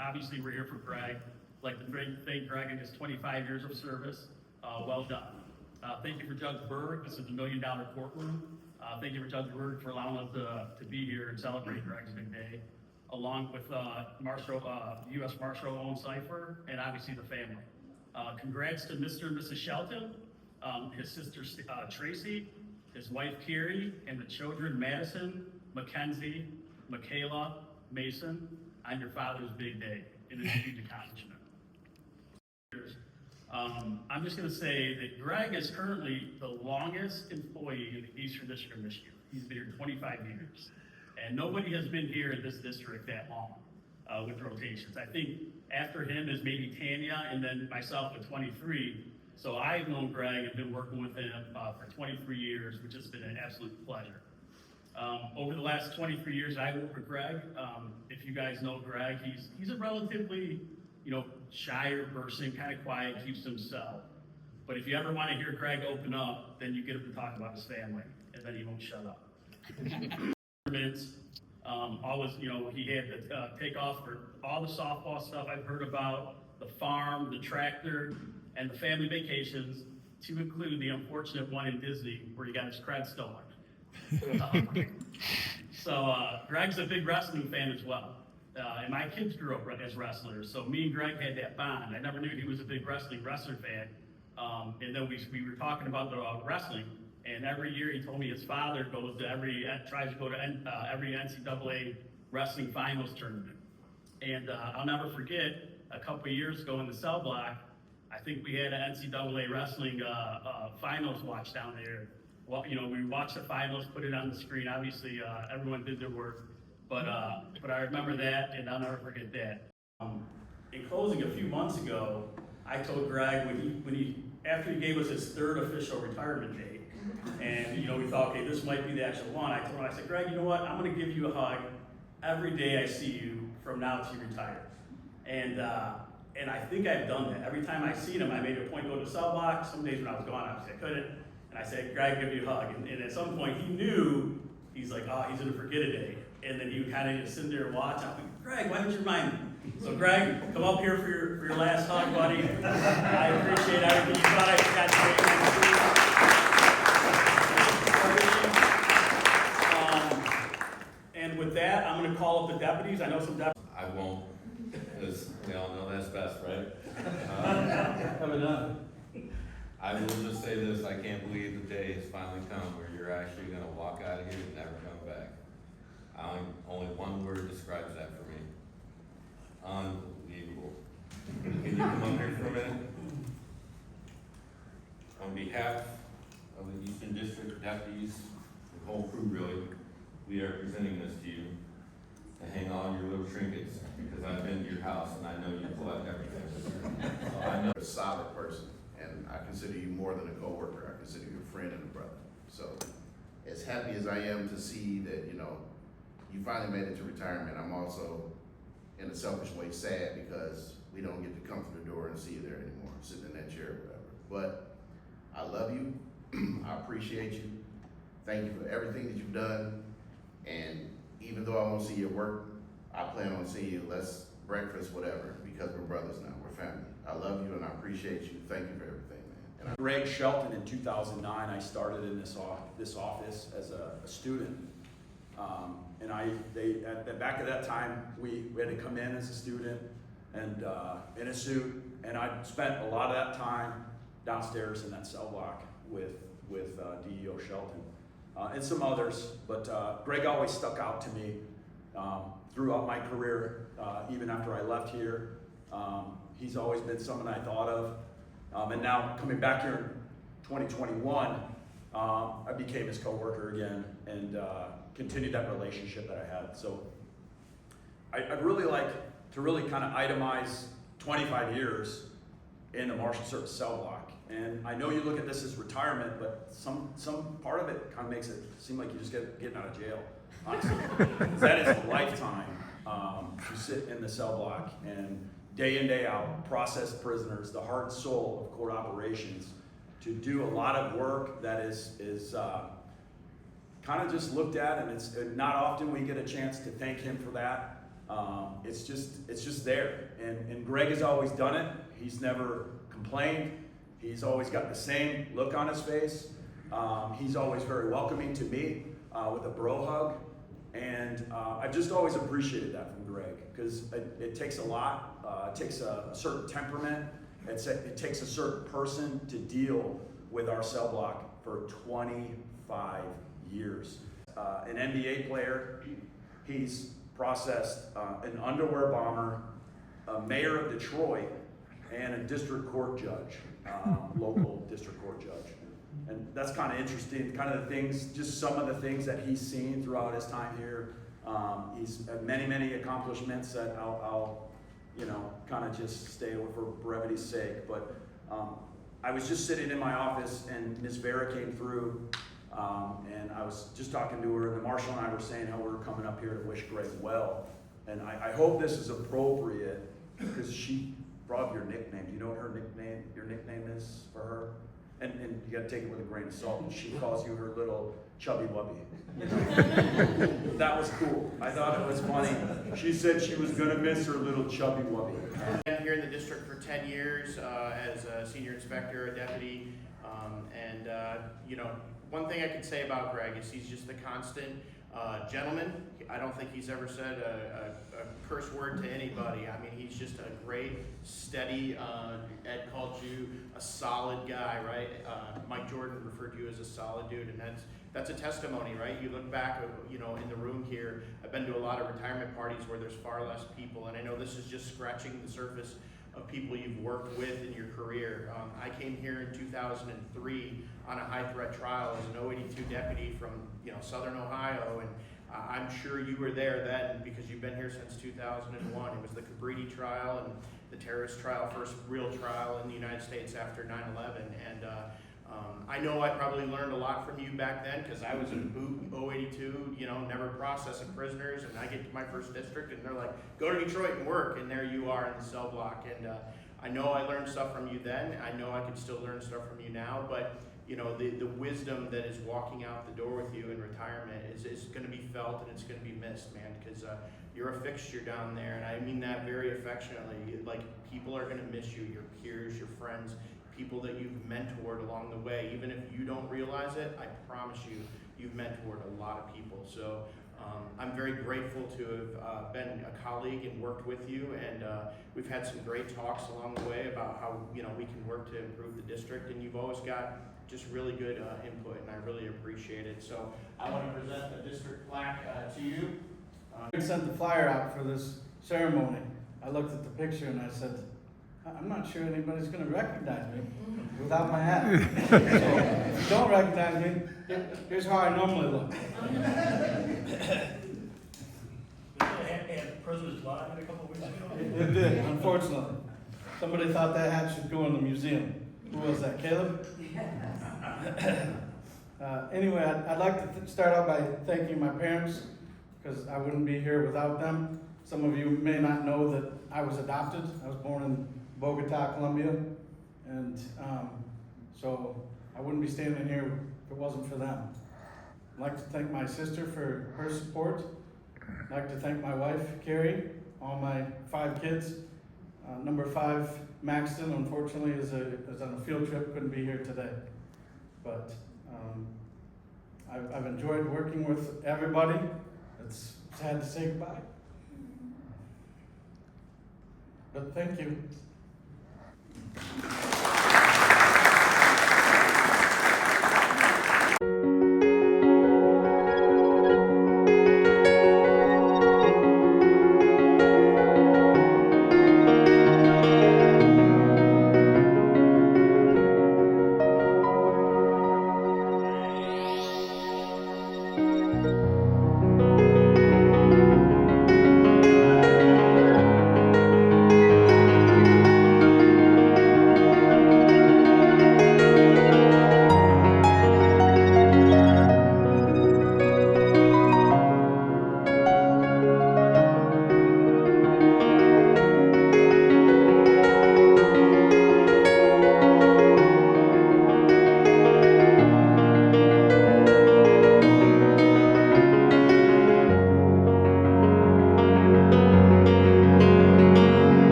Obviously, we're here for Greg. I'd like to thank Greg and his 25 years of service. Well done. Thank you for Judge Berg. This is the $1 Million Courtroom. Thank you for Judge Berg for allowing us to be here and celebrate Greg's big day, along with Marshall, U.S. Marshal Owen Cipher, and obviously the family. Congrats to Mr. and Mrs. Shelton, his sister Tracy, his wife Carrie, and the children Madison, Mackenzie, Michaela, Mason, on your father's big day. It is a huge accomplishment. I'm just going to say that Greg is currently the longest employee in the Eastern District of Michigan. He's been here 25 years. And nobody has been here in this district that long with rotations. I think after him is maybe Tanya, and then myself at 23. So I've known Greg and been working with him for 23 years, which has been an absolute pleasure. Over the last 23 years, I worked with Greg. If you guys know Greg, he's a relatively, shyer person, kind of quiet, keeps to himself. But if you ever want to hear Greg open up, then you get him to talk about his family, and then he won't shut up. Always, he had to take off for all the softball stuff I've heard about, the farm, the tractor, and the family vacations, to include the unfortunate one in Disney where he got his cred stolen. Greg's a big wrestling fan as well. And my kids grew up as wrestlers, so me and Greg had that bond. I never knew he was a big wrestler fan. And then we were talking about the wrestling, and every year he told me his father tries to go to every NCAA wrestling finals tournament. And I'll never forget, a couple of years ago in the cell block, I think we had an NCAA wrestling finals watch down there. Well, we watched the finals, put it on the screen. Obviously, everyone did their work. But I remember that, and I'll never forget that. In closing, a few months ago, I told Greg after he gave us his third official retirement date, and we thought, okay, this might be the actual one. I told him, I said, Greg, you know what? I'm going to give you a hug every day I see you from now till you retire. And I think I've done that. Every time I seen him, I made a point to go to the cell block. Some days when I was gone, obviously I couldn't. And I said, Greg, give you a hug. And at some point, he knew, he's like, oh, he's going to forget a day. And then he would kind of just sit there and watch. I'm like, Greg, why don't you remind me? So Greg, come up here for your last hug, buddy. I appreciate everything. You thought I forgot to say. And with that, I'm going to call up the deputies. I know some deputies. I won't, because we all know that's best, right? I will just say this, I can't believe the day has finally come where you're actually going to walk out of here and never come back. Only one word describes that for me. Unbelievable. Can you come up here for a minute? On behalf of the Eastern District deputies, the whole crew really, we are presenting this to you to hang all your little trinkets, because I've been to your house and I know you collect everything. So I know a solid person, and I consider you more than a coworker. I consider you a friend and a brother. So as happy as I am to see that, you finally made it to retirement, I'm also, in a selfish way, sad because we don't get to come through the door and see you there anymore, sitting in that chair or whatever. But I love you. I appreciate you. Thank you for everything that you've done. And even though I won't see your work, I plan on seeing you, let's breakfast, whatever, because we're brothers now, we're family. I love you and I appreciate you. Thank you for everything, man. Greg Shelton in 2009, I started in this office as a student. Back at that time, we had to come in as a student and in a suit, and I spent a lot of that time downstairs in that cell block with DEO Shelton and some others. But Greg always stuck out to me throughout my career, even after I left here. He's always been someone I thought of, and now coming back here in 2021, I became his coworker again and continued that relationship that I had. So I'd really like to really kind of itemize 25 years in the Marshal Service cell block. And I know you look at this as retirement, but some part of it kind of makes it seem like you're just getting out of jail, honestly. That is a lifetime to sit in the cell block and day in, day out, process prisoners, the heart and soul of court operations, to do a lot of work that is kind of just looked at, and it's not often we get a chance to thank him for that. It's just there. And Greg has always done it. He's never complained. He's always got the same look on his face. He's always very welcoming to me with a bro hug. And I've just always appreciated that from Greg, because it takes a lot. It takes a certain temperament. It takes a certain person to deal with our cell block for 25 years. An NBA player. He's processed an underwear bomber, a mayor of Detroit, and a district court judge, local district court judge. And that's kind of interesting, kind of the things, just some of the things that he's seen throughout his time here. He's had many, many accomplishments that I'll kind of just stay over for brevity's sake. But I was just sitting in my office and Ms. Vera came through, and I was just talking to her, and Marshall and I were saying how we were coming up here to wish Greg well. And I hope this is appropriate, because she brought up your nickname. Do you know what your nickname is for her? And you gotta take it with a grain of salt. And she calls you her little chubby wubby. That was cool. I thought it was funny. She said she was gonna miss her little chubby wubby. I've been here in the district for 10 years as a senior inspector, a deputy, one thing I can say about Greg is he's just a constant gentleman. I don't think he's ever said a curse word to anybody. I mean, he's just a great, steady, Ed called you a solid guy, right? Mike Jordan referred to you as a solid dude, and that's a testimony, right? You look back, in the room here, I've been to a lot of retirement parties where there's far less people, and I know this is just scratching the surface of people you've worked with in your career. I came here in 2003 on a high threat trial as an 082 deputy from Southern Ohio, and I'm sure you were there then because you've been here since 2001. It was the Cabrini trial and the terrorist trial, first real trial in the United States after 9/11. And I know I probably learned a lot from you back then because I was in boot 082, never processing prisoners, and I get to my first district and they're like, go to Detroit and work, and there you are in the cell block. And I know I learned stuff from you then. I know I could still learn stuff from you now, but the wisdom that is walking out the door with you in retirement is going to be felt, and it's going to be missed, man, because you're a fixture down there, and I mean that very affectionately. Like, people are going to miss you, your peers, your friends, people that you've mentored along the way. Even if you don't realize it, I promise you've mentored a lot of people. So I'm very grateful to have been a colleague and worked with you, and we've had some great talks along the way about how we can work to improve the district, and you've always got just really good input, and I really appreciate it. So I want to present the district plaque to you. I sent the flyer out for this ceremony. I looked at the picture and I said, I'm not sure anybody's going to recognize me without my hat. So if you don't recognize me, here's how I normally look. Had President's Live a couple weeks ago? It did, unfortunately. Somebody thought that hat should go in the museum. Who was that, Caleb? Anyway, I'd like to start out by thanking my parents, because I wouldn't be here without them. Some of you may not know that I was adopted. I was born in Bogota, Colombia, and so I wouldn't be standing here if it wasn't for them. I'd like to thank my sister for her support. I'd like to thank my wife, Carrie, all my 5 kids. Number 5, Maxton, unfortunately, is on a field trip, couldn't be here today. But I've enjoyed working with everybody. It's sad to say goodbye. But thank you.